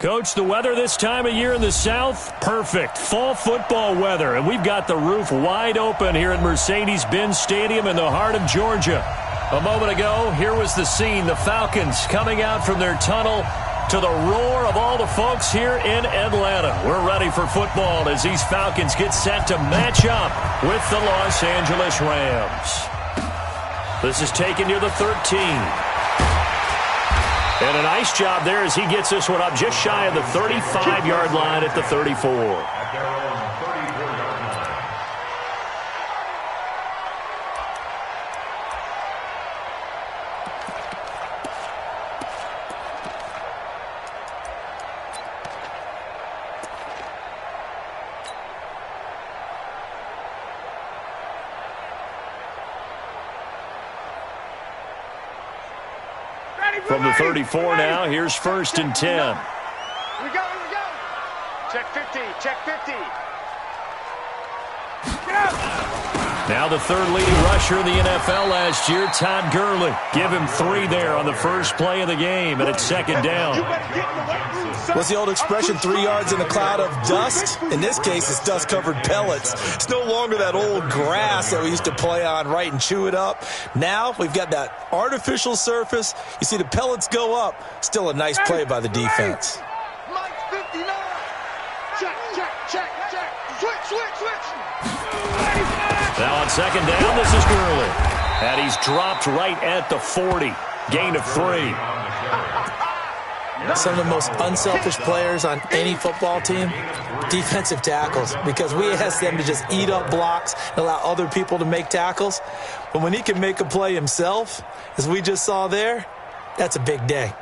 Coach, the weather this time of year in the South, perfect. Fall football weather, and we've got the roof wide open here at Mercedes-Benz Stadium in the heart of Georgia. A moment ago, here was the scene. The Falcons coming out from their tunnel to the roar of all the folks here in Atlanta. We're ready for football as these Falcons get set to match up with the Los Angeles Rams. This is taken near the 13. And a nice job there as he gets this one up just shy of the 35-yard line at the 34. From the 34 now, here's 1st and 10. We go. Check 50, check 50. Get up. Now the third leading rusher in the NFL last year, Todd Gurley. Give him 3 there on the first play of the game, and it's 2nd down. What's the old expression, 3 yards in a cloud of dust? In this case, it's dust-covered pellets. It's no longer that old grass that we used to play on, right, and chew it up. Now we've got that artificial surface. You see the pellets go up. Still a nice play by the defense. Mike 59. Check. Switch. Now on 2nd down, this is Gurley. And he's dropped right at the 40. Gain of 3. Some of the most unselfish players on any football team, defensive tackles, because we ask them to just eat up blocks and allow other people to make tackles. But when he can make a play himself, as we just saw there, that's a big day.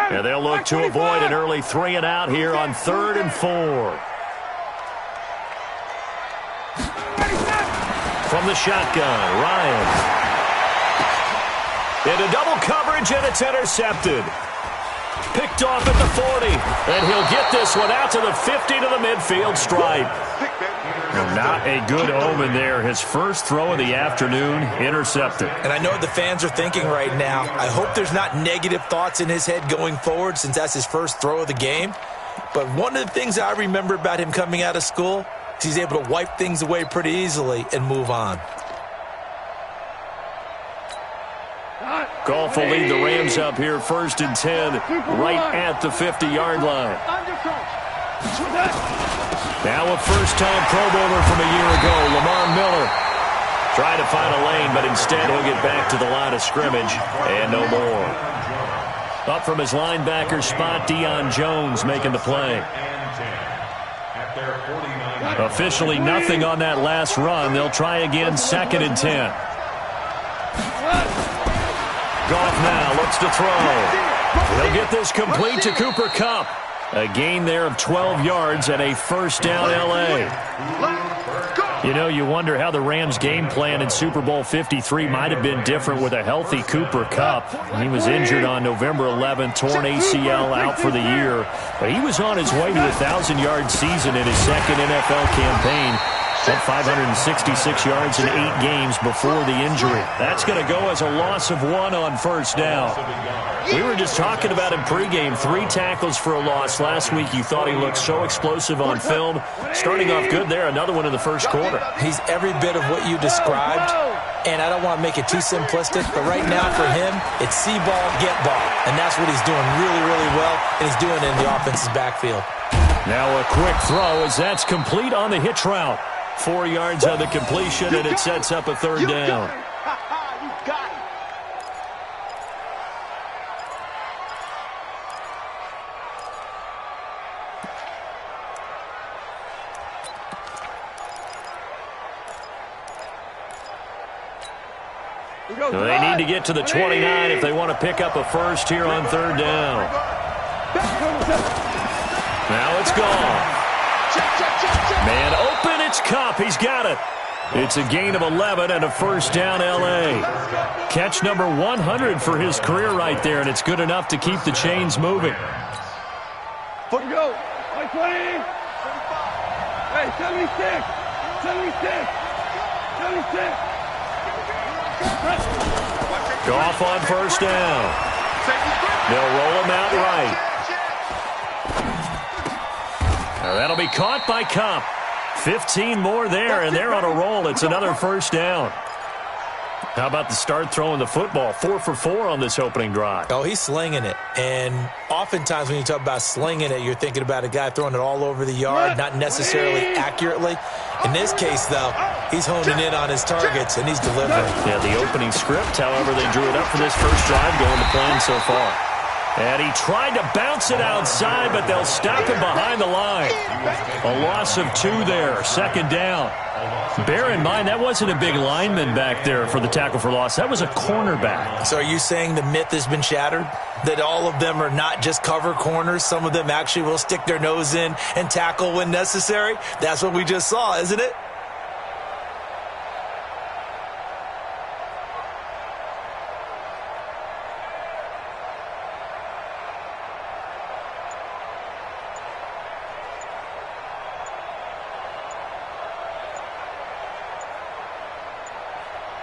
And they'll look to avoid an early 3 and out here on 3rd and 4. From the shotgun, Ryan. Into double coverage, and it's intercepted. Picked off at the 40. And he'll get this one out to the 50 to the midfield stripe. Not a good omen there. His first throw of the afternoon, intercepted. And I know what the fans are thinking right now. I hope there's not negative thoughts in his head going forward since that's his first throw of the game. But one of the things I remember about him coming out of school, he's able to wipe things away pretty easily and move on. Goff will lead the Rams up here 1st and 10 right at the 50-yard line. Now a first-time Pro Bowler from a year ago, Lamar Miller. Trying to find a lane, but instead he'll get back to the line of scrimmage and no more. Up from his linebacker spot, Deion Jones making the play. Officially nothing on that last run. They'll try again 2nd and 10. Goff now looks to throw. He'll get this complete to Cooper Kupp. A gain there of 12 yards and a first down L.A. You know, you wonder how the Rams' game plan in Super Bowl 53 might have been different with a healthy Cooper Kupp. He was injured on November 11th, torn ACL, out for the year. But he was on his way to a 1,000-yard season in his second NFL campaign. Had 566 yards in 8 games before the injury. That's going to go as a loss of 1 on first down. We were just talking about him pregame. 3 tackles for a loss last week. You thought he looked so explosive on film. Starting off good there. Another one in the first quarter. He's every bit of what you described. And I don't want to make it too simplistic, but right now for him, it's see ball, get ball. And that's what he's doing really, really well. And he's doing it in the offense's backfield. Now a quick throw as that's complete on the hitch route. 4 yards on the completion, and it sets up a 3rd down. So they need to get to the 29 if they want to pick up a first here on 3rd down. Now it's gone. Man open, it's Kupp. He's got it. It's a gain of 11 and a first down L.A. Catch number 100 for his career right there, and it's good enough to keep the chains moving. Foot go. 20. Hey, 76. Goff on first down. They'll roll him out right. That'll be caught by Kupp. 15 more there, and they're on a roll. It's another first down. How about the start throwing the football? 4 for 4 on this opening drive. Oh, he's slinging it. And oftentimes when you talk about slinging it, you're thinking about a guy throwing it all over the yard, not necessarily accurately. In this case, though, he's honing in on his targets, and he's delivering. Yeah, the opening script, however, they drew it up for this first drive going to plan so far. And he tried to bounce it outside, but they'll stop him behind the line. A loss of 2 there, second down. Bear in mind, that wasn't a big lineman back there for the tackle for loss. That was a cornerback. So are you saying the myth has been shattered? That all of them are not just cover corners? Some of them actually will stick their nose in and tackle when necessary? That's what we just saw, isn't it?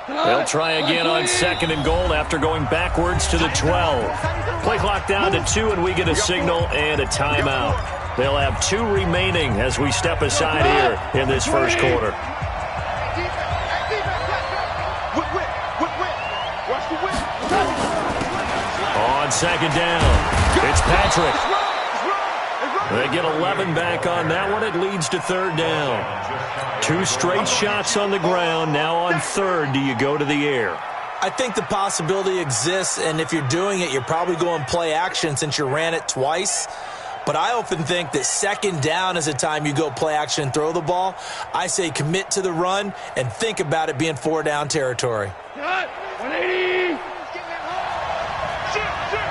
They'll try again on second and goal after going backwards to the 12. Play clock down to 2, and we get a signal and a timeout. They'll have 2 remaining as we step aside here in this first quarter. On second down, it's Patrick. They get 11 back on that one. It leads to third down. 2 straight shots on the ground. Now on third, do you go to the air? I think the possibility exists, and if you're doing it, you're probably going play action since you ran it twice. But I often think that second down is a time you go play action and throw the ball. I say commit to the run and think about it being 4-down territory. 180.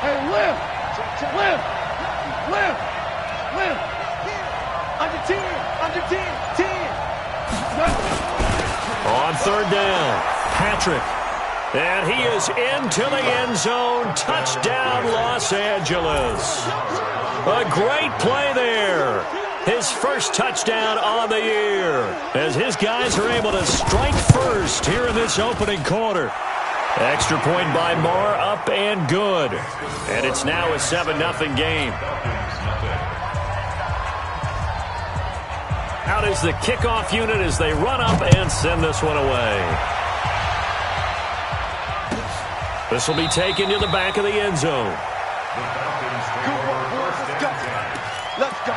Hey, lift. Under 10. On third down, Patrick. And he is into the end zone. Touchdown, Los Angeles. A great play there. His first touchdown on the year as his guys are able to strike first here in this opening quarter. Extra point by Marr, up and good. And it's now a 7-0 game. Out is the kickoff unit as they run up and send this one away. This will be taken to the back of the end zone. Let's go.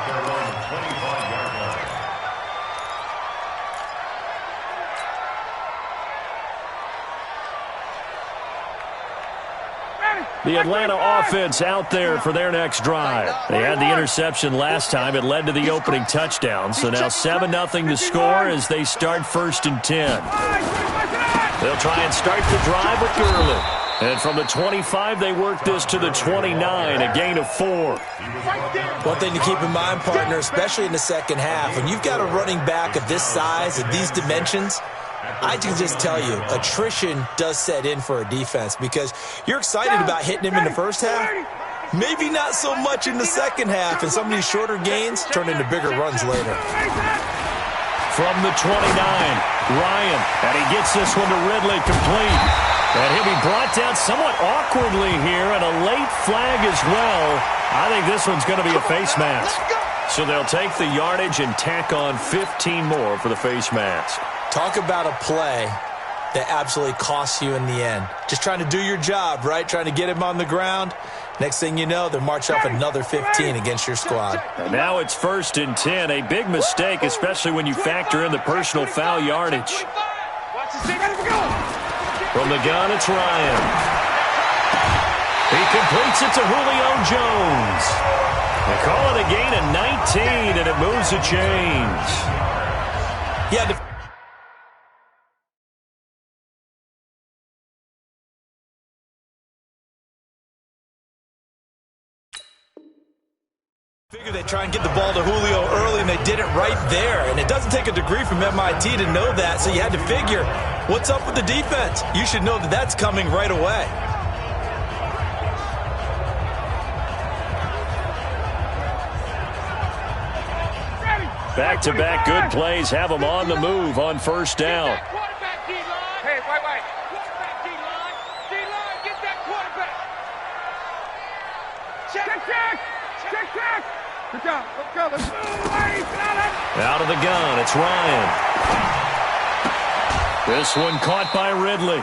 The Atlanta offense out there for their next drive. They had the interception last time. It led to the opening touchdown. So now 7-0 to score as they start first and 10. They'll try and start the drive with Gurley. And from the 25, they work this to the 29, a gain of 4. One thing to keep in mind, partner, especially in the second half, when you've got a running back of this size, of these dimensions, I can just tell you, attrition does set in for a defense because you're excited about hitting him in the first half. Maybe not so much in the second half, and some of these shorter gains turn into bigger runs later. From the 29, Ryan, and he gets this one to Ridley complete. And he'll be brought down somewhat awkwardly here, and a late flag as well. I think this one's going to be a face mask. So they'll take the yardage and tack on 15 more for the face mask. Talk about a play that absolutely costs you in the end. Just trying to do your job, right? Trying to get him on the ground. Next thing you know, they'll march up another 15 against your squad. And now it's first and 10. A big mistake, especially when you factor in the personal foul yardage. From the gun, it's Ryan. He completes it to Julio Jones. They call it a gain of 19, and it moves the chains. Yeah, figure they try and get the ball to Julio early, and they did it right there. And it doesn't take a degree from MIT to know that, so you had to figure, what's up with the defense? You should know that that's coming right away. Back-to-back good plays have them on the move on first down. Out of the gun, it's Ryan. This one caught by Ridley.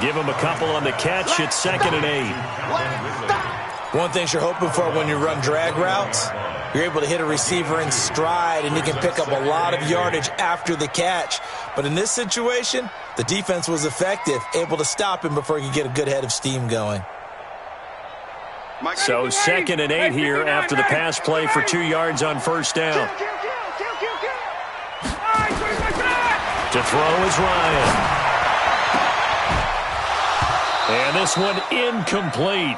Give him a couple on the catch. It's 2nd and 8. One thing you're hoping for when you run drag routes, you're able to hit a receiver in stride, and you can pick up a lot of yardage after the catch. But in this situation, the defense was effective, able to stop him before he could get a good head of steam going. So 2nd and 8 here after the pass play for 2 yards on first down. To throw is Ryan. And this one incomplete.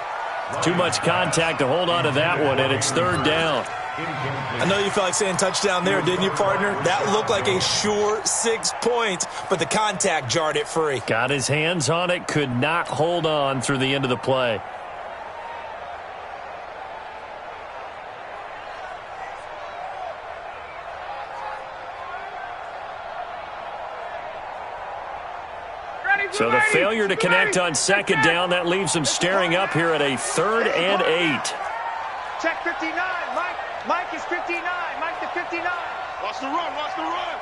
Too much contact to hold on to that one, and it's 3rd down. I know you felt like saying touchdown there, didn't you, partner? That looked like a sure 6 points, but the contact jarred it free. Got his hands on it, could not hold on through the end of the play. So the failure to connect on 2nd down, that leaves him staring up here at a 3rd and 8. Check 59. Mike is 59. Mike to 59. Watch the run. Watch the run.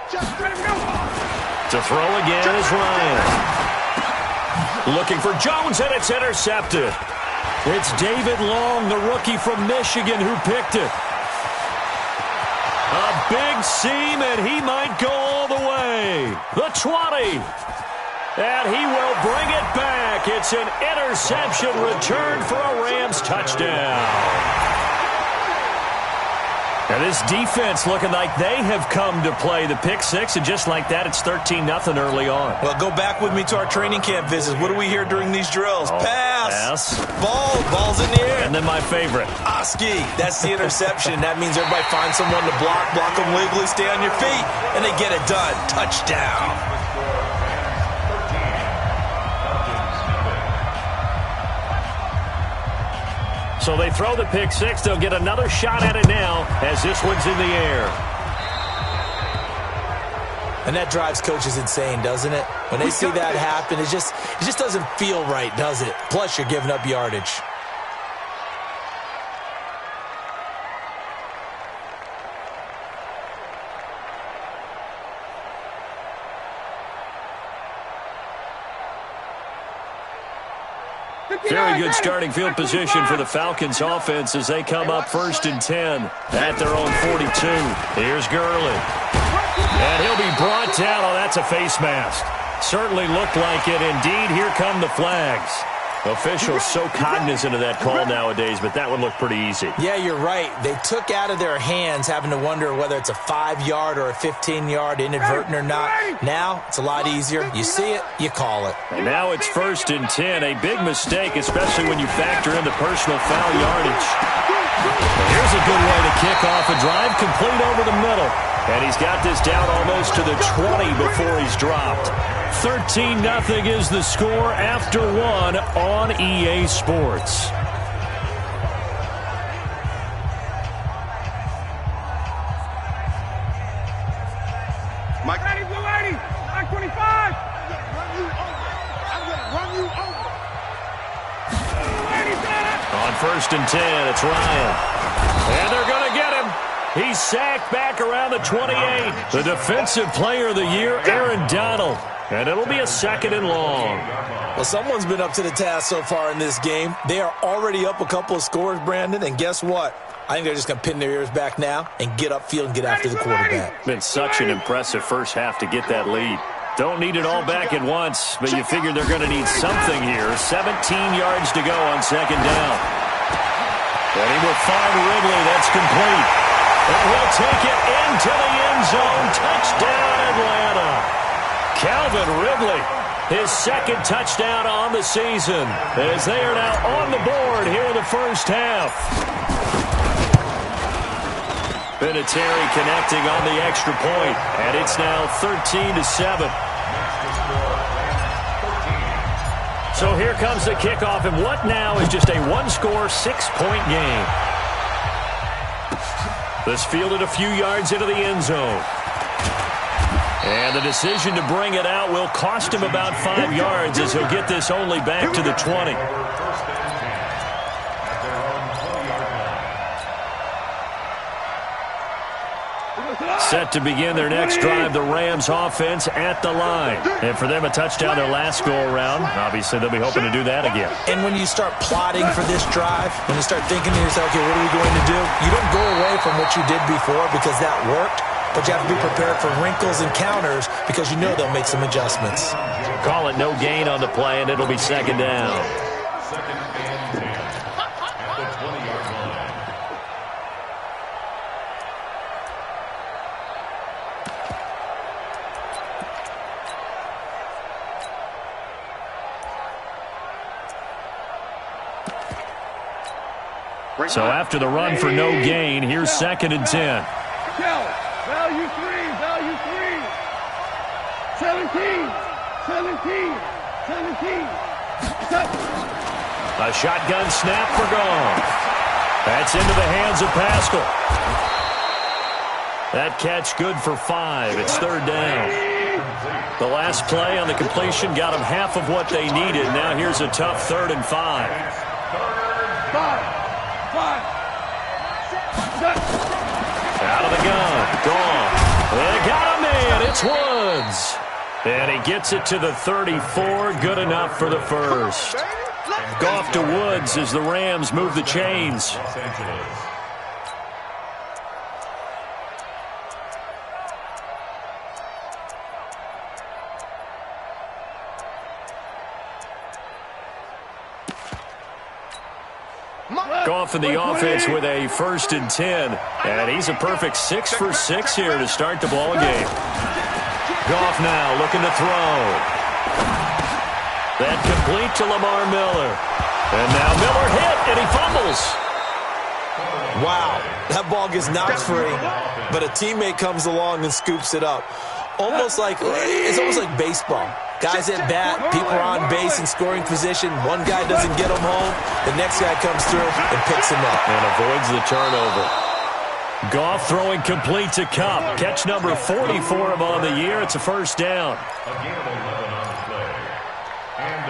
Just let him go. To throw again is Ryan. Looking for Jones, and it's intercepted. It's David Long, the rookie from Michigan, who picked it. A big seam, and he might go all the way. The 20. And he will bring it back. It's an interception return for a Rams touchdown. And this defense looking like they have come to play the pick six, and just like that, it's 13-0 early on. Well, go back with me to our training camp visits. What do we hear during these drills? Pass. Ball's in the air. And then my favorite. Oski. That's the interception. That means everybody finds someone to block them wiggly, stay on your feet, and they get it done. Touchdown. So they throw the pick six. They'll get another shot at it now as this one's in the air. And that drives coaches insane, doesn't it? When they see that happen, it just doesn't feel right, does it? Plus, you're giving up yardage. Very good starting field position for the Falcons offense as they come up 1st and 10 at their own 42. Here's Gurley. And he'll be brought down. Oh, that's a face mask. Certainly looked like it. Indeed, here come the flags. Officials so cognizant of that call nowadays, but that one looked pretty easy. Yeah, you're right. They took out of their hands having to wonder whether it's a 5-yard or a 15-yard inadvertent or not. Now, it's a lot easier. You see it, you call it. And now it's 1st and 10. A big mistake, especially when you factor in the personal foul yardage. And here's a good way to kick off a drive, complete over the middle. And he's got this down almost to the 20 before he's dropped. 13-0 is the score after one on EA Sports. Mike 80, blue 80, Mike 25. I'm going to run you over. On 1st and 10, it's Ryan. And they're going to get him. He's sacked back around the 28. The defensive player of the year, Aaron Donald. And it'll be a 2nd and long. Well, someone's been up to the task so far in this game. They are already up a couple of scores, Brandon, and guess what? I think they're just going to pin their ears back now and get upfield and get after the quarterback. Been such an impressive first half to get that lead. Don't need it all back at once, but you figure they're going to need something here. 17 yards to go on 2nd down. And he will find Ridley. That's complete. And he'll take it into the end zone. Touchdown, Atlanta. Calvin Ridley, his 2nd touchdown on the season, as they are now on the board here in the first half. Vinatieri connecting on the extra point, and it's now 13-7. So here comes the kickoff, and what now is just a one-score, 6-point game. This fielded a few yards into the end zone. And the decision to bring it out will cost him about 5 yards as he'll get this only back to the 20. set to begin their next drive, the Rams offense at the line. And for them, a touchdown their last go-around. Obviously, they'll be hoping to do that again. And when you start plotting for this drive, when you start thinking to yourself, okay, what are we going to do? You don't go away from what you did before because that worked, but you have to be prepared for wrinkles and counters because you know they'll make some adjustments. Call it no gain on the play, and it'll be second down. So after the run for no gain, here's 2nd and 10. Value 3, value 3. 17, 17, 17. A shotgun snap for Goff. That's into the hands of Pascal. That catch good for 5. It's 3rd down. The last play on the completion got them half of what they needed. Now here's a tough 3rd and 5. Out of the gun. Goff. They got a man. It's Woods. And he gets it to the 34. Good enough for the first. Goff to Woods as the Rams move the chains. Goff in the offense with a 1st and 10. And he's a perfect 6 for 6 here to start the ball game. Goff now looking to throw. That complete to Lamar Miller. And now Miller hit, and he fumbles. Wow, that ball gets knocked free, but a teammate comes along and scoops it up. It's almost like baseball. Guys at bat, people are on base in scoring position. One guy doesn't get him home. The next guy comes through and picks him up. And avoids the turnover. Goff throwing complete to Kupp. Catch number 40 for him on the year. It's a 1st down.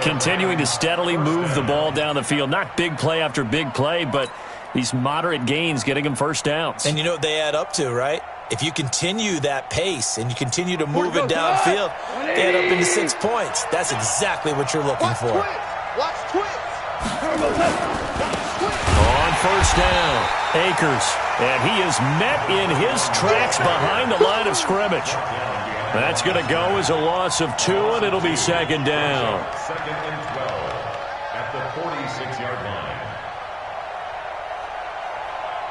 Continuing to steadily move the ball down the field. Not big play after big play, but these moderate gains getting him 1st downs. And you know what they add up to, right? If you continue that pace and you continue to move it downfield, they add up into 6 points. That's exactly what you're looking for. Watch twist. On 1st down, Akers. And he is met in his tracks behind the line of scrimmage. That's going to go as a loss of 2, and it'll be 2nd down. 2nd and 12 at the 46-yard line.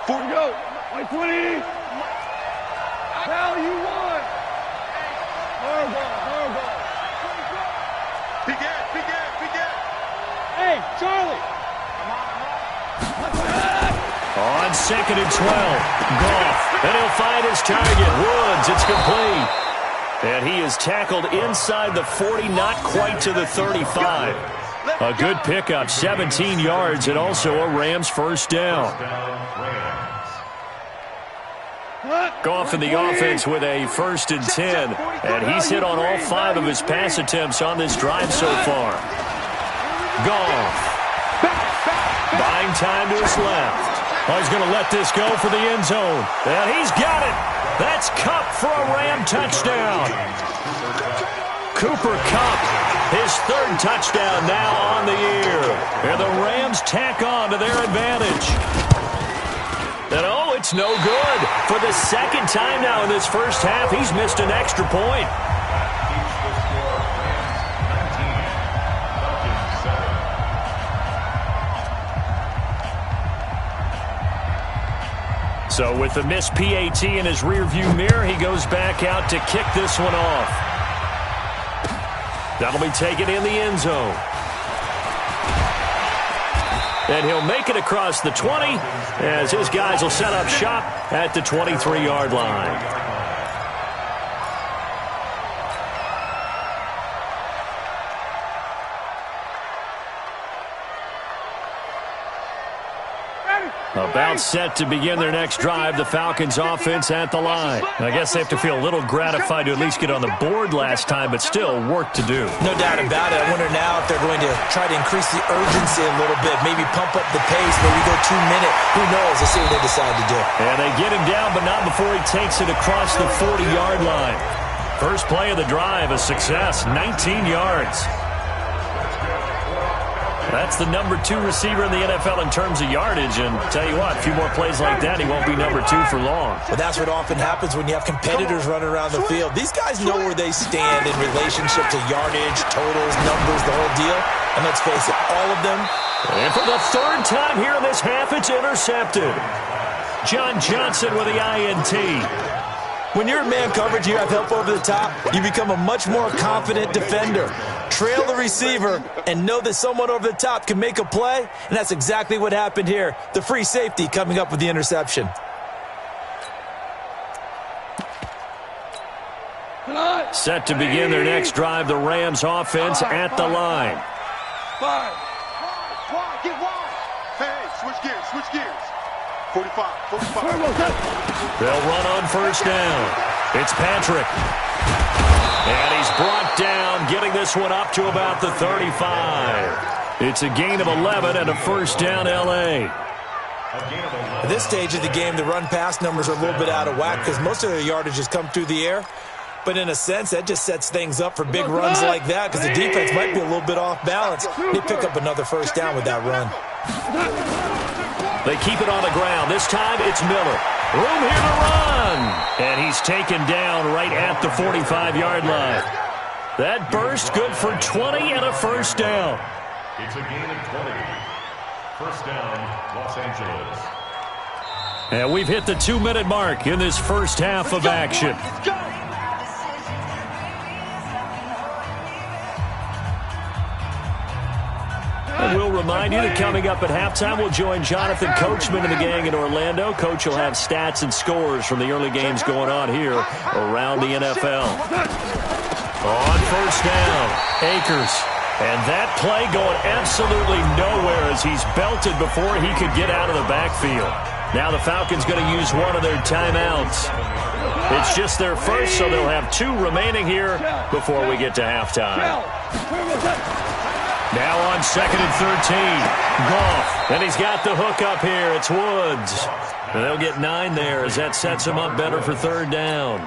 4 to go. 20. Value 1. Horrible. Begin. Hey, Charlie. On 2nd and 12, Goff. And he'll find his target. Woods, it's complete. And he is tackled inside the 40, not quite to the 35. A good pickup, 17 yards, and also a Rams 1st down. Goff in the offense with a 1st and 10. And he's hit on all 5 of his pass attempts on this drive so far. Goff. Buying time to his left. Oh, he's going to let this go for the end zone. And he's got it. That's Kupp for a Ram touchdown. Cooper Kupp, his 3rd touchdown now on the year. And the Rams tack on to their advantage. And oh, it's no good. For the 2nd time now in this 1st half, he's missed an extra point. So with the missed PAT in his rearview mirror, he goes back out to kick this one off. That'll be taken in the end zone. And he'll make it across the 20 as his guys will set up shop at the 23-yard line. Ready. About set to begin their next drive, the Falcons offense at the line. I guess they have to feel a little gratified to at least get on the board last time, but still work to do. No doubt about it. I wonder now if they're going to try to increase the urgency a little bit, maybe pump up the pace, maybe go 2-minute. Who knows? Let's see what they decide to do. And they get him down, but not before he takes it across the 40-yard line. First play of the drive, a success, 19 yards. That's the number 2 receiver in the NFL in terms of yardage, and tell you what, a few more plays like that, he won't be number 2 for long. Well, that's what often happens when you have competitors running around the field. These guys know where they stand in relationship to yardage, totals, numbers, the whole deal. And let's face it, all of them. And for the third time here in this half, it's intercepted. John Johnson with the INT. When you're in man coverage, you have help over the top, you become a much more confident defender. Trail the receiver and know that someone over the top can make a play, and that's exactly what happened here. The free safety coming up with the interception. Set to begin their next drive, the Rams offense at the line. Wide, get wide. Hey, switch gears. 45. They'll run on first down. It's Patrick. And he's brought down, getting this one up to about the 35. It's a gain of 11 and a first down, L.A. At this stage of the game, the run-pass numbers are a little bit out of whack because most of their yardage has come through the air. But in a sense, that just sets things up for big runs like that because the defense might be a little bit off balance. They pick up another first down with that run. They keep it on the ground. This time, it's Miller. Room here to run. And he's taken down right at the 45-yard line. That burst good for 20 and a first down. It's a gain of 20. First down, Los Angeles. And we've hit the 2-minute mark in this first half of action. Let's go. And we'll remind you that coming up at halftime, we'll join Jonathan Coachman and the gang in Orlando. Coach will have stats and scores from the early games going on here around the NFL. On first down, Akers. And that play going absolutely nowhere as he's belted before he could get out of the backfield. Now the Falcons going to use one of their timeouts. It's just their first, so they'll have 2 remaining here before we get to halftime. Now on 2nd and 13, Goff, and he's got the hook up here. It's Woods. And they'll get 9 there as that sets him up better for third down. A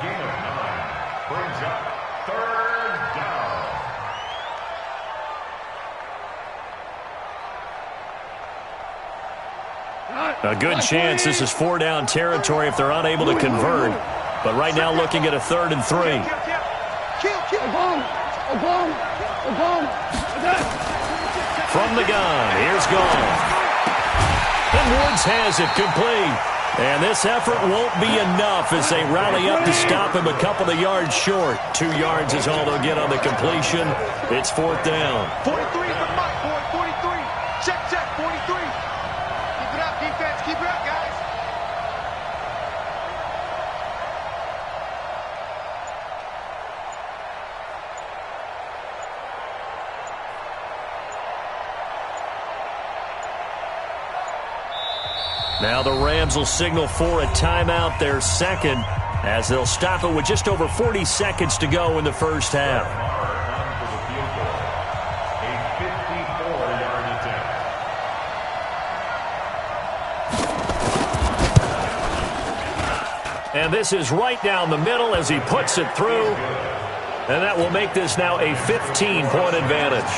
gain of 9 brings up third down. A good chance this is 4-down territory if they're unable to convert. But right now looking at a 3rd and 3. From the gun, here's Goff. And Woods has it complete. And this effort won't be enough as they rally up to stop him a couple of yards short. 2 yards is all they'll get on the completion. It's 4th down. 43 for Mike, boy. 43. Check, 43. Keep it up, defense. Keep it up, guys. Now the Rams will signal for a timeout, their second, as they'll stop it with just over 40 seconds to go in the first half. A 54-yard attempt. And this is right down the middle as he puts it through. And that will make this now a 15-point advantage.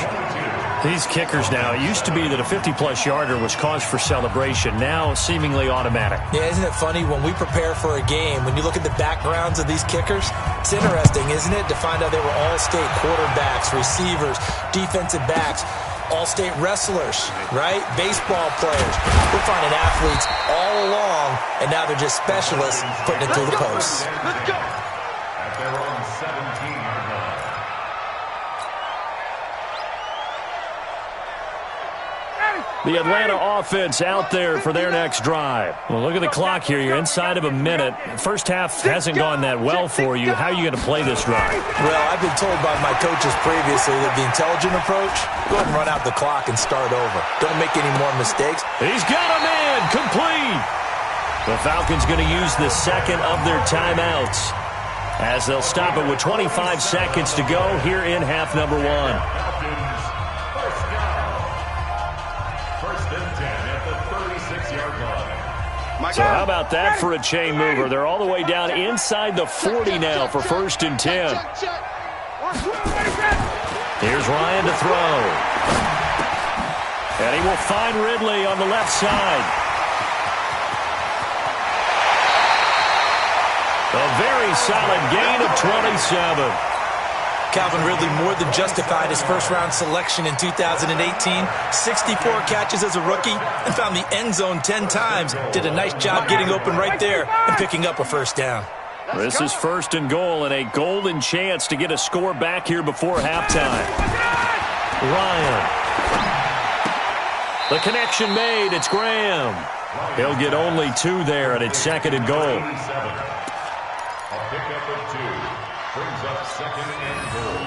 These kickers now, it used to be that a 50-plus yarder was cause for celebration. Now seemingly automatic. Yeah, isn't it funny when we prepare for a game, when you look at the backgrounds of these kickers, it's interesting, isn't it, to find out they were all-state quarterbacks, receivers, defensive backs, all-state wrestlers, right? Baseball players. We're finding athletes all along, and now they're just specialists putting it through the posts. Let's go. At their own 17-yard line. The Atlanta offense out there for their next drive. Well, look at the clock here. You're inside of a minute. First half hasn't gone that well for you. How are you going to play this drive? Well, I've been told by my coaches previously that the intelligent approach, go ahead and run out the clock and start over. Don't make any more mistakes. He's got him in. Complete. The Falcons going to use the second of their timeouts as they'll stop it with 25 seconds to go here in half number one. So how about that for a chain mover? They're all the way down inside the 40 now for 1st and 10. Here's Ryan to throw. And he will find Ridley on the left side. A very solid gain of 27. Calvin Ridley more than justified his first-round selection in 2018. 64 catches as a rookie and found the end zone 10 times. Did a nice job getting open right there and picking up a first down. This is 1st and goal and a golden chance to get a score back here before halftime. Ryan. The connection made. It's Graham. He'll get only 2 there, and it's 2nd and goal. A pickup of 2 brings up 2nd and goal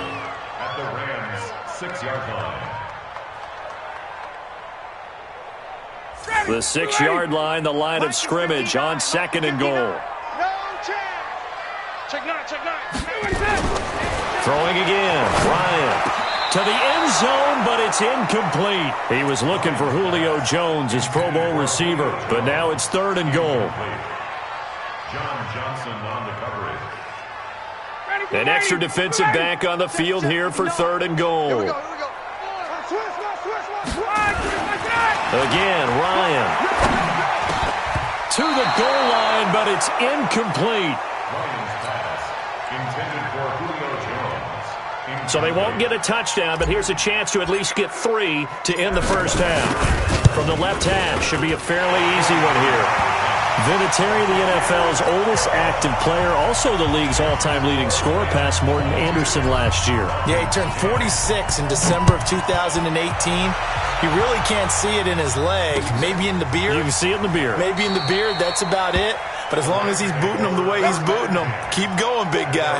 at the Rams' 6-yard line. The 6-yard line, the line of scrimmage on 2nd and goal. No chance. Check 9, check 9. Throwing again. Ryan to the end zone, but it's incomplete. He was looking for Julio Jones, his Pro Bowl receiver, but now it's 3rd and goal. John Johnson on the coverage. An extra defensive back on the field here for 3rd and goal. Here we go. Again, Ryan. To the goal line, but it's incomplete. Ryan's pass intended for Julio Jones. So they won't get a touchdown, but here's a chance to at least get 3 to end the first half. From the left half, should be a fairly easy one here. Vinatieri, the NFL's oldest active player, also the league's all-time leading scorer, past Morton Anderson last year. Yeah, he turned 46 in December of 2018. You really can't see it in his leg. Maybe in the beard. You can see it in the beard. Maybe in the beard, that's about it. But as long as he's booting them the way he's booting them, keep going, big guy.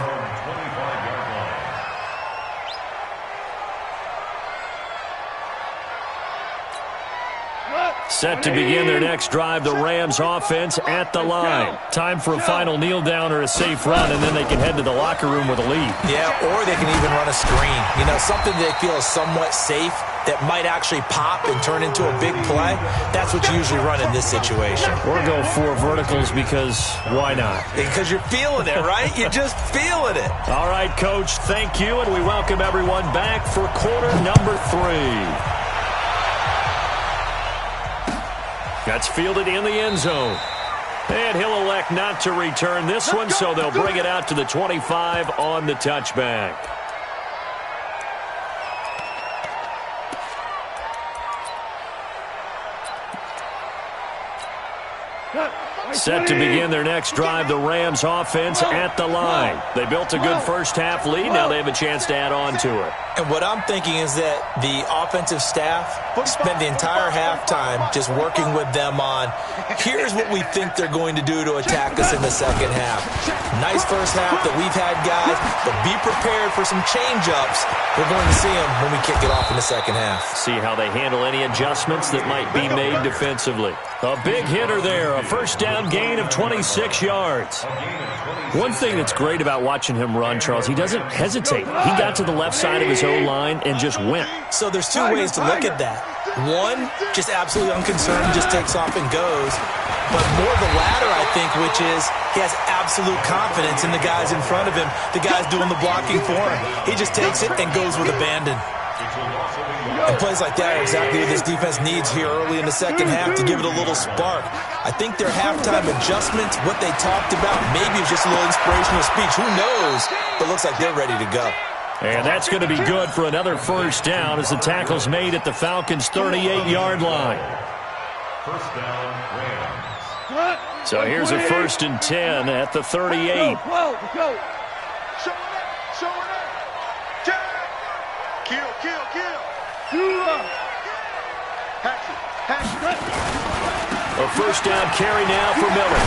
Set to begin their next drive, the Rams offense at the line. Time for a final kneel down or a safe run, and then they can head to the locker room with a lead. Yeah, or they can even run a screen. You know, something they feel is somewhat safe that might actually pop and turn into a big play. That's what you usually run in this situation. Or go 4 verticals because why not? Because you're feeling it, right? You're just feeling it. All right, Coach, thank you, and we welcome everyone back for quarter number 3. That's fielded in the end zone. And he'll elect not to return this one, so they'll bring it out to the 25 on the touchback. Set to begin their next drive, the Rams offense at the line. They built a good first half lead. Now they have a chance to add on to it. And what I'm thinking is that the offensive staff spent the entire halftime just working with them on, here's what we think they're going to do to attack us in the second half. Nice first half that we've had, guys, but be prepared for some change-ups. We're going to see them when we kick it off in the second half. See how they handle any adjustments that might be made defensively. A big hitter there, a first down gain of 26 yards. One thing that's great about watching him run, Charles, he doesn't hesitate. He got to the left side of his O-line and just went. So there's 2 ways to look at that. One, just absolutely unconcerned, just takes off and goes. But more the latter, I think, which is he has absolute confidence in the guys in front of him, the guys doing the blocking for him. He just takes it and goes with abandon. And plays like that are exactly what this defense needs here early in the second half to give it a little spark. I think their halftime adjustments, what they talked about, maybe it's just a little inspirational speech. Who knows? But it looks like they're ready to go. And that's going to be good for another first down as the tackle's made at the Falcons' 38-yard line. First down, Rams. So here's a 1st and 10 at the 38. Whoa, go. Show it up. Kill. Patrick. A first down carry now for Miller.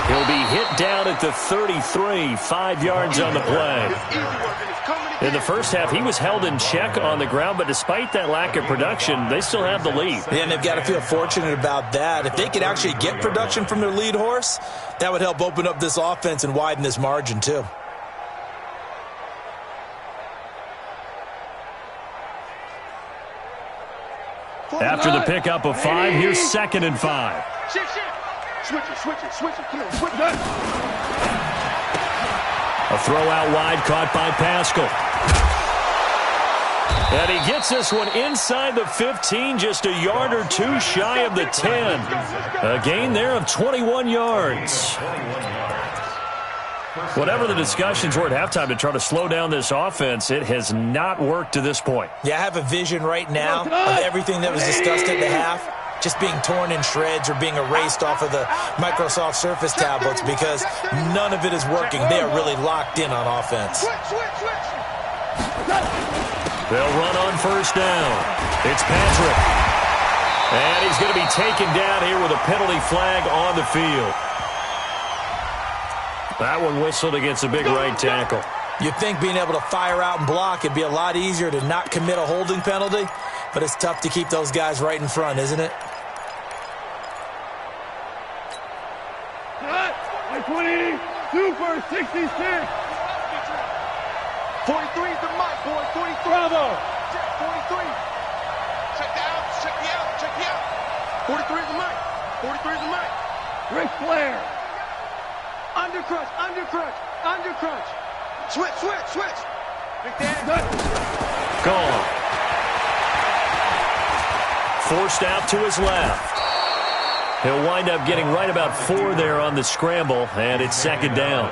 He'll be hit down at the 33, 5 yards on the play. In the first half, he was held in check on the ground, but despite that lack of production, they still have the lead. Yeah, and they've got to feel fortunate about that. If they could actually get production from their lead horse, that would help open up this offense and widen this margin, too. After the pickup of 5, here's 2nd and 5. Switch it. Come on, switch it. A throw out wide caught by Pascal. And he gets this one inside the 15, just a yard or two shy of the 10. A gain there of 21 yards. Whatever the discussions were at halftime to try to slow down this offense, it has not worked to this point. Yeah, I have a vision right now of everything that was discussed at the half just being torn in shreds or being erased off of the Microsoft Surface tablets because none of it is working. They are really locked in on offense. They'll run on first down. It's Patrick. And he's going to be taken down here with a penalty flag on the field. That one whistled against a big right tackle. You'd think being able to fire out and block, it'd be a lot easier to not commit a holding penalty, but it's tough to keep those guys right in front, isn't it? 22 for 66. 43 is the mic, boy. 43. Bravo. 43. Check the out. 43 is the mic. 43 is the mic. Ric Flair. Undercrunch. Switch. Big Dan. Gone. Forced out to his left. He'll wind up getting right about 4 there on the scramble, and it's 2nd down.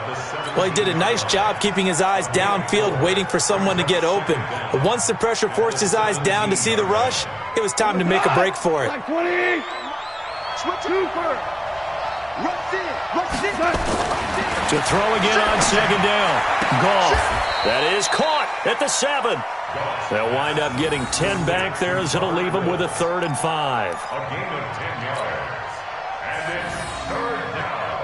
Well, he did a nice job keeping his eyes downfield, waiting for someone to get open. But once the pressure forced his eyes down to see the rush, it was time to make a break for it. 20. Switch Cooper. Rush in. To throw again on 2nd down. Goff. That is caught at the 7. They'll wind up getting 10 back there as it'll leave them with a 3rd and 5. A gain of 10 yards. And it's 3rd down.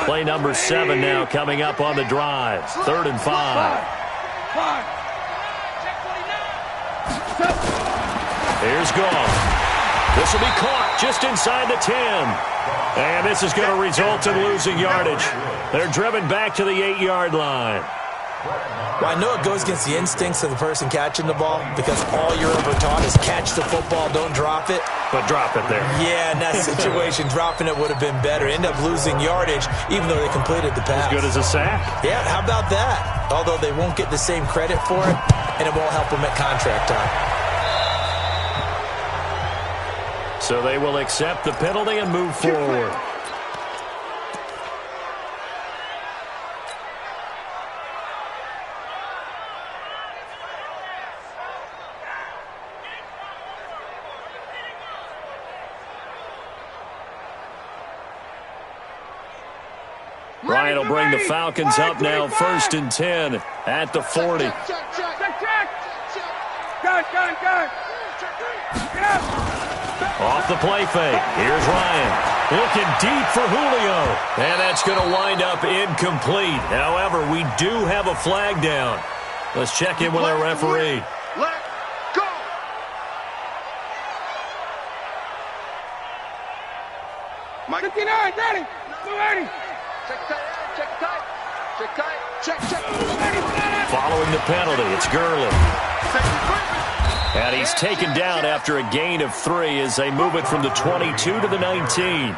Play number 7 now coming up on the drive. 3rd and 5. Here's Goff. This will be caught just inside the 10. And this is going to result in losing yardage. They're driven back to the 8-yard line. Well, I know it goes against the instincts of the person catching the ball because all you're ever taught is catch the football, don't drop it. But drop it there. Yeah, in that situation, dropping it would have been better. End up losing yardage even though they completed the pass. As good as a sack. Yeah, how about that? Although they won't get the same credit for it, and it won't help them at contract time. So they will accept the penalty and move forward. Ryan will bring the Falcons up now, 1st and 10 at the 40. Off the play fake. Here's Ryan. Looking deep for Julio. And that's going to wind up incomplete. However, we do have a flag down. Let's check in with our referee. Let go. Mike. 59, ready. 280. Check. Following the penalty, it's Gurley. And he's taken down after a gain of 3 as they move it from the 22 to the 19.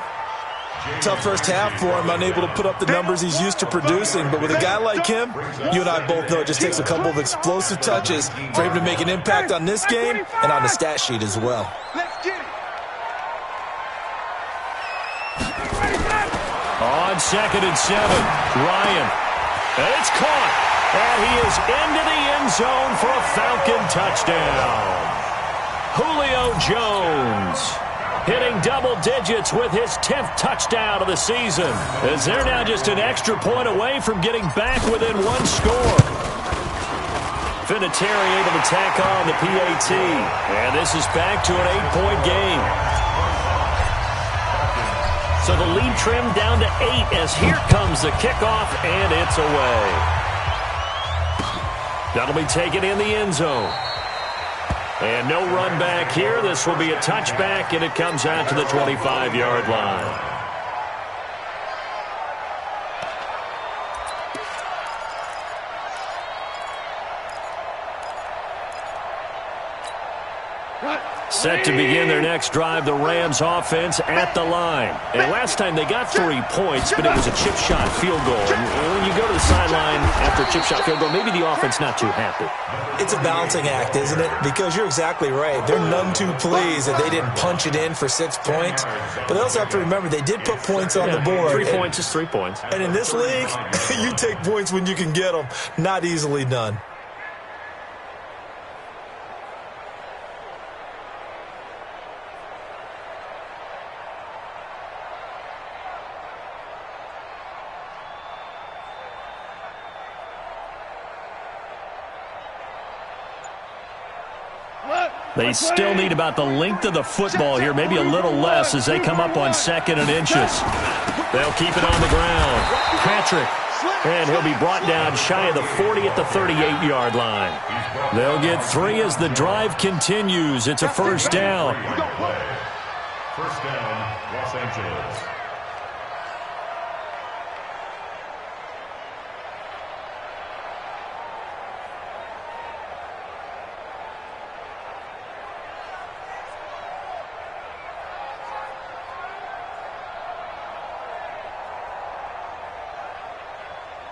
Tough first half for him, unable to put up the numbers he's used to producing. But with a guy like him, you and I both know it just takes a couple of explosive touches for him to make an impact on this game and on the stat sheet as well. Let's get it. On 2nd and 7, Ryan. And it's caught. And he is into the end zone for a Falcon touchdown. Julio Jones. hitting double digits with his 10th touchdown of the season, as they're now just an extra point away from getting back within one score. Vinatieri able to tack on the PAT, and this is back to an 8-point game. So the lead trimmed down to 8 as here comes the kickoff, and it's away. That'll be taken in the end zone. And no run back here. This will be a touchback, and it comes out to the 25-yard line. Set to begin their next drive, the Rams offense at the line. And last time they got 3 points, but it was a chip shot field goal. And when you go to the sideline after a chip shot field goal, maybe the offense not too happy. It's a balancing act, isn't it? Because you're exactly right. They're none too pleased that they didn't punch it in for 6 points. But they also have to remember they did put points on the board. 3 points is 3 points. And in this league, you take points when you can get them. Not easily done. They still need about the length of the football here, maybe a little less as they come up on 2nd and inches. They'll keep it on the ground. Patrick, and he'll be brought down shy of the 40 at the 38-yard line. They'll get 3 as the drive continues. It's a first down. First down, Los Angeles.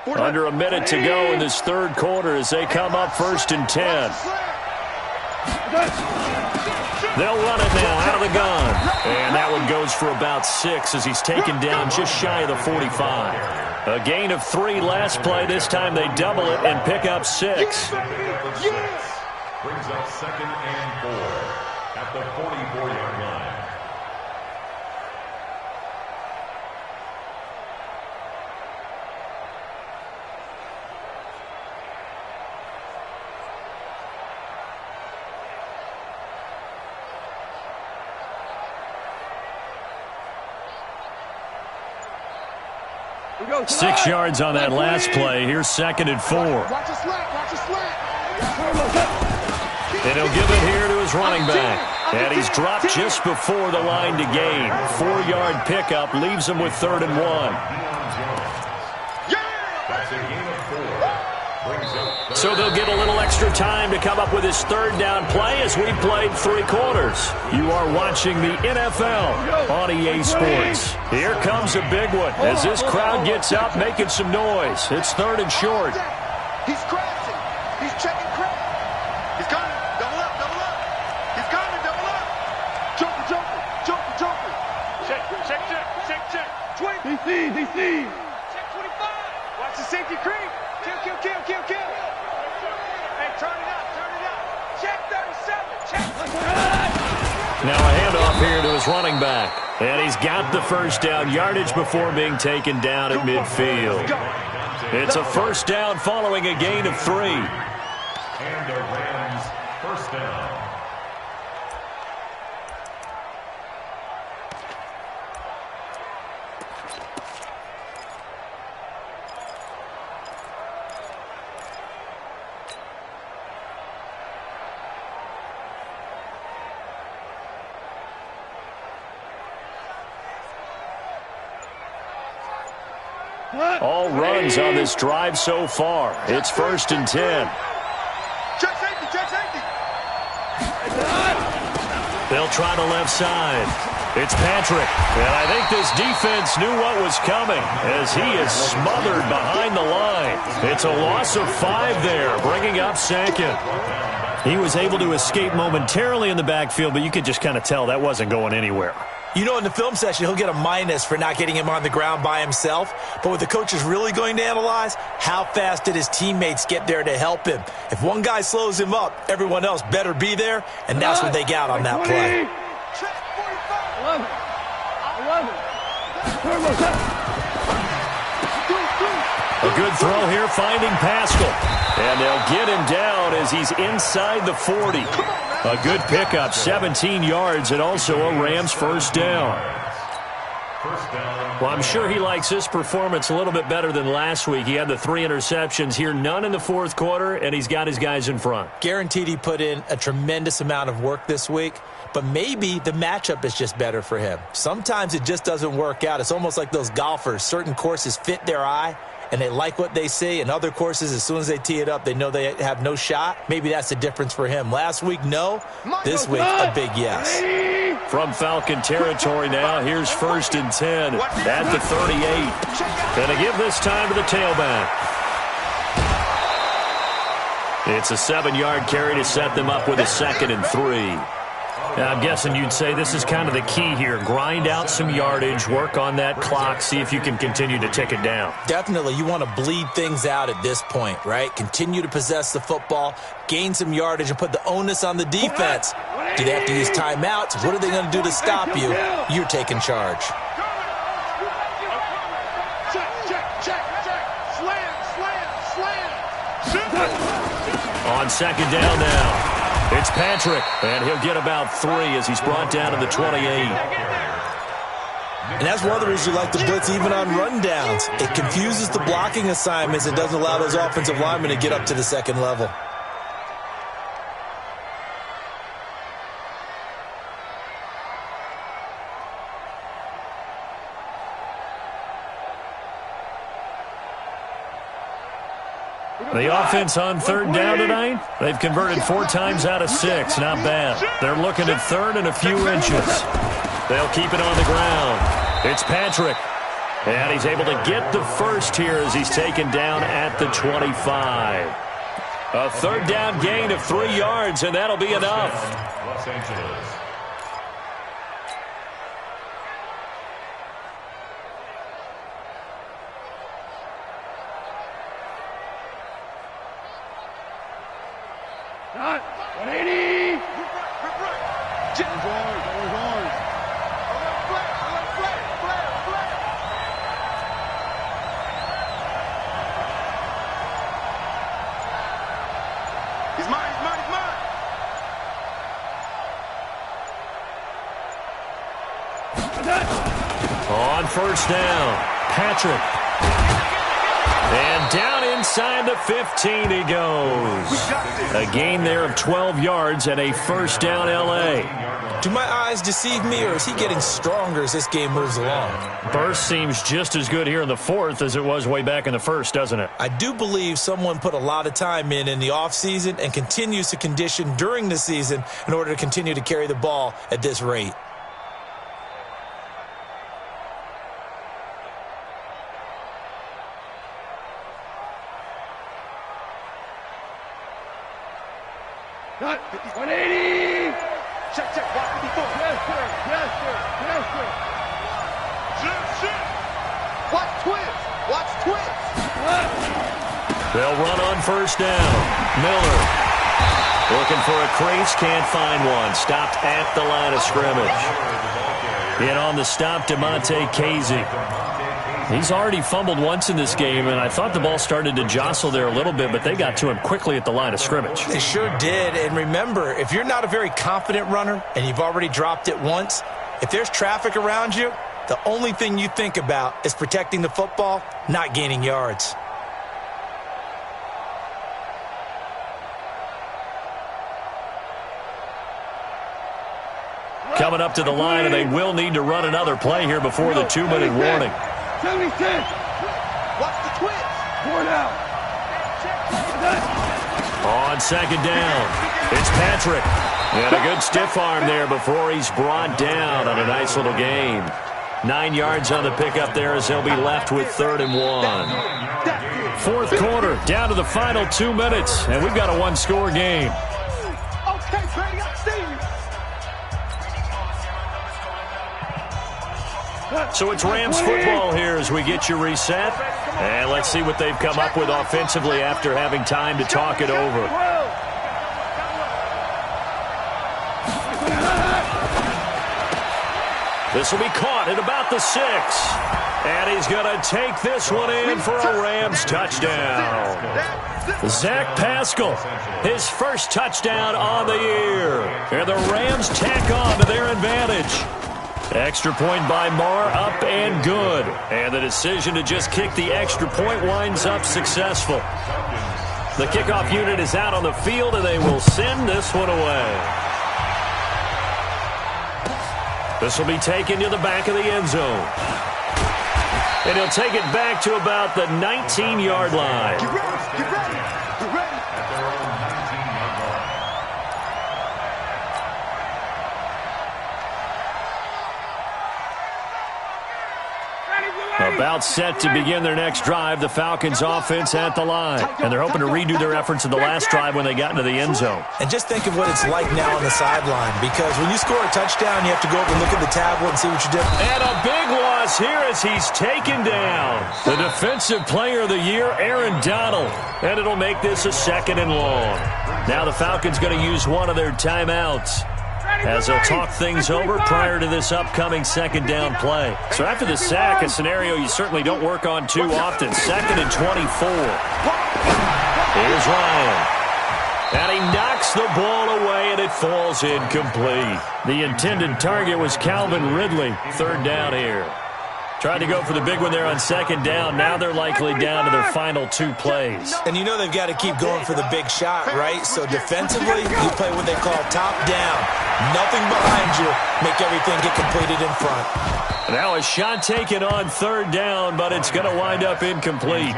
Under a minute to go in this third quarter as they come up 1st and 10. They'll run it now out of the gun. And that one goes for about 6 as he's taken down just shy of the 45. A gain of 3 last play. This time they double it and pick up 6. Brings up 2nd and 4 at the 44-yard line. Go, 6 yards on that last play. Here's 2nd and 4. Watch a slant, watch a slant. And he'll give it here to his running back. And he's dropped just before the line to gain. 4-yard pickup leaves him with 3rd and 1. That's a gain of 4. So they'll get a little extra time to come up with his 3rd down play as we've played 3 quarters. You are watching the NFL on EA Sports. Here comes a big one as this crowd gets up making some noise. It's 3rd and short. He's crashing. He's checking crack. He's coming. Double up, double up. He's coming, double up. Joker, joker, joker, joker. Check, check, check, check, check. 20. DC. Check 25. Watch the safety creep. Kill, kill, kill, kill, kill. Hey, turn it up, turn it up. Check 37, check. Now a handoff here to his running back. And he's got the first down yardage before being taken down at midfield. It's a first down following a gain of 3. And the Rams first down. All runs on this drive so far. It's 1st and 10. Check safety, check safety. They'll try the left side. It's Patrick. And I think this defense knew what was coming as he is smothered behind the line. It's a loss of 5 there, bringing up 2nd. He was able to escape momentarily in the backfield, but you could just kind of tell that wasn't going anywhere. You know, in the film session, he'll get a minus for not getting him on the ground by himself. But what the coach is really going to analyze, how fast did his teammates get there to help him? If one guy slows him up, everyone else better be there, and that's what they got on that play. A good throw here, finding Pascal. And they'll get him down as he's inside the 40. A good pickup, 17 yards, and also a Rams first down. Well, I'm sure he likes this performance a little bit better than last week. He had the 3 interceptions here, none in the fourth quarter, and he's got his guys in front. Guaranteed he put in a tremendous amount of work this week, but maybe the matchup is just better for him. Sometimes it just doesn't work out. It's almost like those golfers. Certain courses fit their eye, and they like what they see. And other courses, as soon as they tee it up, they know they have no shot. Maybe that's the difference for him. Last week, no. This week, a big yes. From Falcon territory now, here's 1st and 10 at the 38. Going to give this time to the tailback. It's a 7-yard carry to set them up with a 2nd and 3. Now, I'm guessing you'd say this is kind of the key here. Grind out some yardage, work on that clock, see if you can continue to tick it down. Definitely. You want to bleed things out at this point, right? Continue to possess the football, gain some yardage, and put the onus on the defense. Do they have to use timeouts? What are they going to do to stop you? You're taking charge. On 2nd down now. It's Patrick, and he'll get about 3 as he's brought down to the 28. And that's one of the reasons you like to blitz even on rundowns. It confuses the blocking assignments and doesn't allow those offensive linemen to get up to the 2nd level. The offense on 3rd down tonight, they've converted 4 times out of 6. Not bad. They're looking at 3rd and a few inches. They'll keep it on the ground. It's Patrick. And he's able to get the first here as he's taken down at the 25. A 3rd down gain of 3 yards, and that'll be enough. Los Angeles. On 1st down, Patrick. And down inside the 15 he goes. A gain there of 12 yards and a 1st down L.A. Do my eyes deceive me, or is he getting stronger as this game moves along? Burst seems just as good here in the 4th as it was way back in the 1st, doesn't it? I do believe someone put a lot of time in the offseason and continues to condition during the season in order to continue to carry the ball at this rate. Cut. 180. Check, check. Watch me before. Yes, sir. Yes, sir. Yes, sir. Shit. Watch twist. Watch twist. They'll run on 1st down. Miller looking for a crease. Can't find one. Stopped at the line of scrimmage. And on the stop, Demonte Casey. He's already fumbled once in this game, and I thought the ball started to jostle there a little bit, but they got to him quickly at the line of scrimmage. They sure did. And remember, if you're not a very confident runner and you've already dropped it once, if there's traffic around you, the only thing you think about is protecting the football, not gaining yards. Coming up to the line, and they will need to run another play here before the 2-minute warning. 76. Watch the twist. 4 now. On 2nd down, it's Patrick. And a good stiff arm there before he's brought down on a nice little gain. 9 yards on the pickup there as they'll be left with 3rd and 1. 4th quarter, down to the final 2 minutes, and we've got a 1-score game. Okay, Brady, I see you. So it's Rams football here as we get you reset. And let's see what they've come up with offensively after having time to talk it over. This will be caught at about the 6. And he's going to take this one in for a Rams touchdown. Zach Pascal, his first touchdown on the year. And the Rams tack on to their advantage. Extra point by Marr, up and good. And the decision to just kick the extra point winds up successful. The kickoff unit is out on the field, and they will send this one away. This will be taken to the back of the end zone. And he'll take it back to about the 19-yard line. Get ready, get ready, get ready. About set to begin their next drive, the Falcons offense at the line. And they're hoping to redo their efforts of the last drive when they got into the end zone. And just think of what it's like now on the sideline, because when you score a touchdown, you have to go over and look at the tablet and see what you did. And a big loss here as he's taken down. The Defensive Player of the Year, Aaron Donald. And it'll make this a 2nd and long. Now the Falcons going to use one of their timeouts as they'll talk things over prior to this upcoming 2nd down play. So after the sack, a scenario you certainly don't work on too often. 2nd and 24. Here's Ryan. And he knocks the ball away, and it falls incomplete. The intended target was Calvin Ridley. 3rd down here. Tried to go for the big one there on 2nd down. Now they're likely down to their final 2 plays. And you know they've got to keep going for the big shot, right? So defensively, you play what they call top down. Nothing behind you. Make everything get completed in front. Now a shot taken on 3rd down, but it's going to wind up incomplete.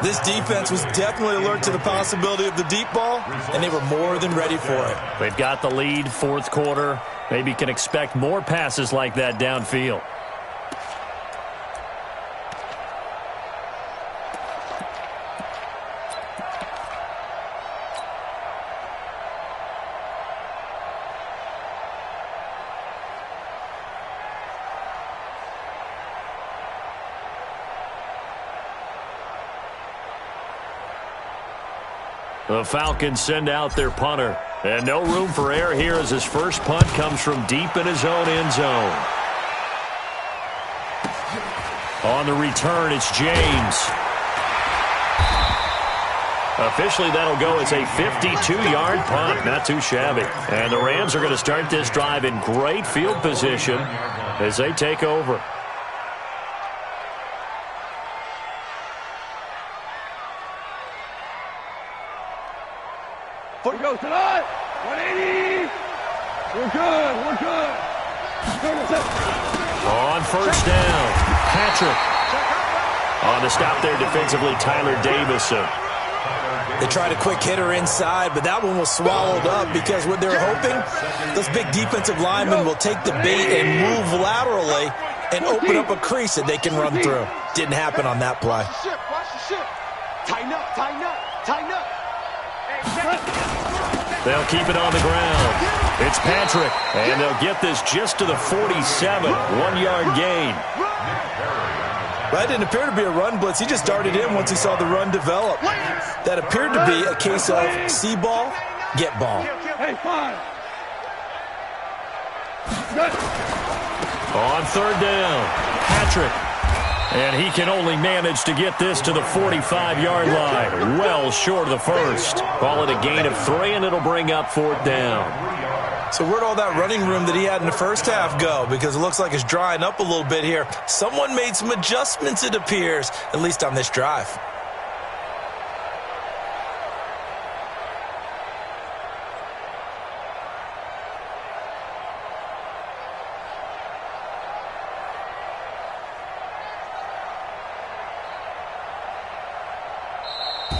This defense was definitely alert to the possibility of the deep ball, and they were more than ready for it. They've got the lead, 4th quarter. Maybe can expect more passes like that downfield. The Falcons send out their punter. And no room for error here as his first punt comes from deep in his own end zone. On the return, it's James. Officially, that'll go as a 52-yard punt. Not too shabby. And the Rams are going to start this drive in great field position as they take over. Foot goes to the 180. We're good. We're good. On 1st down, Patrick. On the stop there defensively, Tyler Davison. They tried a quick hitter inside, but that one was swallowed up because what they're hoping, those big defensive linemen will take the bait and move laterally and open up a crease that they can run through. Didn't happen on that play. Watch the ship. Tighten up, tighten up, tighten up. They'll keep it on the ground. It's Patrick, and they'll get this just to the 47, 1-yard gain. That didn't appear to be a run blitz. He just darted in once he saw the run develop. That appeared to be a case of see ball, get ball. Hey, fine. On 3rd down, Patrick. And he can only manage to get this to the 45-yard line. Well short of the first. Call it a gain of 3, and it'll bring up 4th down. So where'd all that running room that he had in the first half go? Because it looks like it's drying up a little bit here. Someone made some adjustments, it appears, at least on this drive.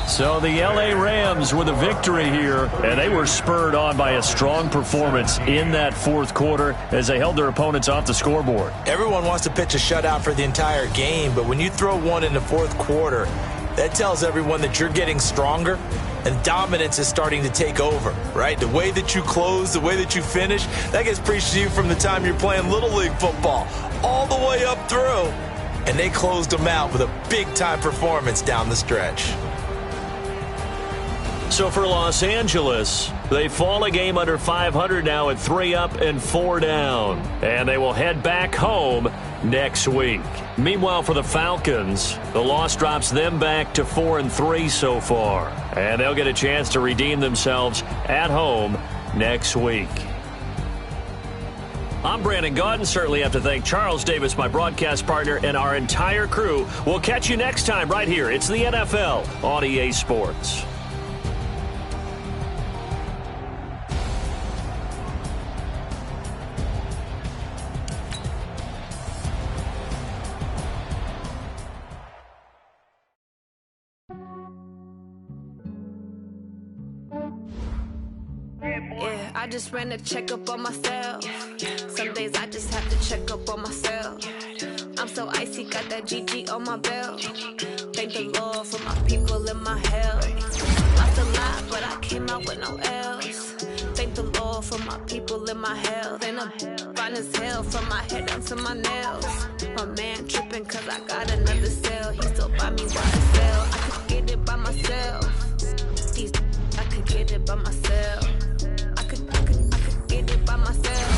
So the L.A. Rams with a victory here, and they were spurred on by a strong performance in that 4th quarter as they held their opponents off the scoreboard. Everyone wants to pitch a shutout for the entire game, but when you throw one in the 4th quarter, that tells everyone that you're getting stronger and dominance is starting to take over, right? The way that you close, the way that you finish, that gets preached to you from the time you're playing Little League football all the way up through. And they closed them out with a big-time performance down the stretch. So for Los Angeles, they fall a game under 500 now at 3 up and 4 down. And they will head back home next week. Meanwhile, for the Falcons, the loss drops them back to 4-3 so far. And they'll get a chance to redeem themselves at home next week. I'm Brandon Gaudin. Certainly have to thank Charles Davis, my broadcast partner, and our entire crew. We'll catch you next time right here. It's the NFL on EA Sports. Yeah, I just ran a checkup on myself. Some days I just have to check up on myself. I'm so icy, got that GG on my belt. Thank the Lord for my people and my health. Lost a lot, but I came out with no L's. Thank the Lord for my people and my health. And I'm fine as hell from my head down to my nails. My man tripping cause I got another cell. He still buy me YSL. I could get it by myself. I could get it by myself. I could get it by myself.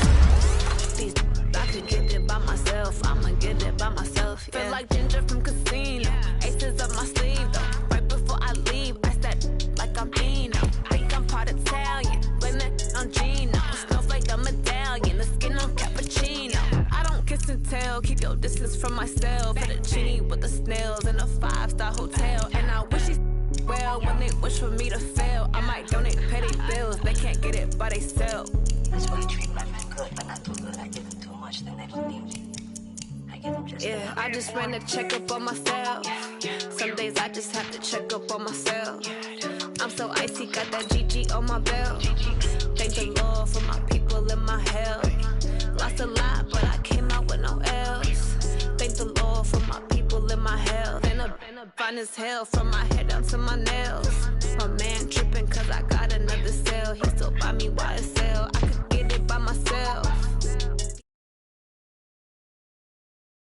I could get it by myself. I'ma get it by myself. Yeah. Feel like Ginger from Casino. Aces up my sleeve though. Right before I leave, I said like I'm Dino. Think I'm part Italian. Blame that on Gino. Snowflake the medallion. The skin on cappuccino. I don't kiss and tell. Keep your distance from myself. Fettuccine with the snails in a 5-star hotel. And I wish he's well when they wish for me to fail. I might donate petty bills. They can't get it by themselves. That's why you treat my men good, but not too good. I give them too much, then they don't need me. I give them just yeah, I just ran a checkup on myself. Some days I just have to check up on myself. I'm so icy, got that GG on my belt. Thank the Lord for my people and my health. Lost a lot, but I came out with no L's. Thank the Lord for my people and my health. And I'm fine as hell from my head down to my nails. My man tripping cause I got another cell. He still buy me YSL. I could get it by myself.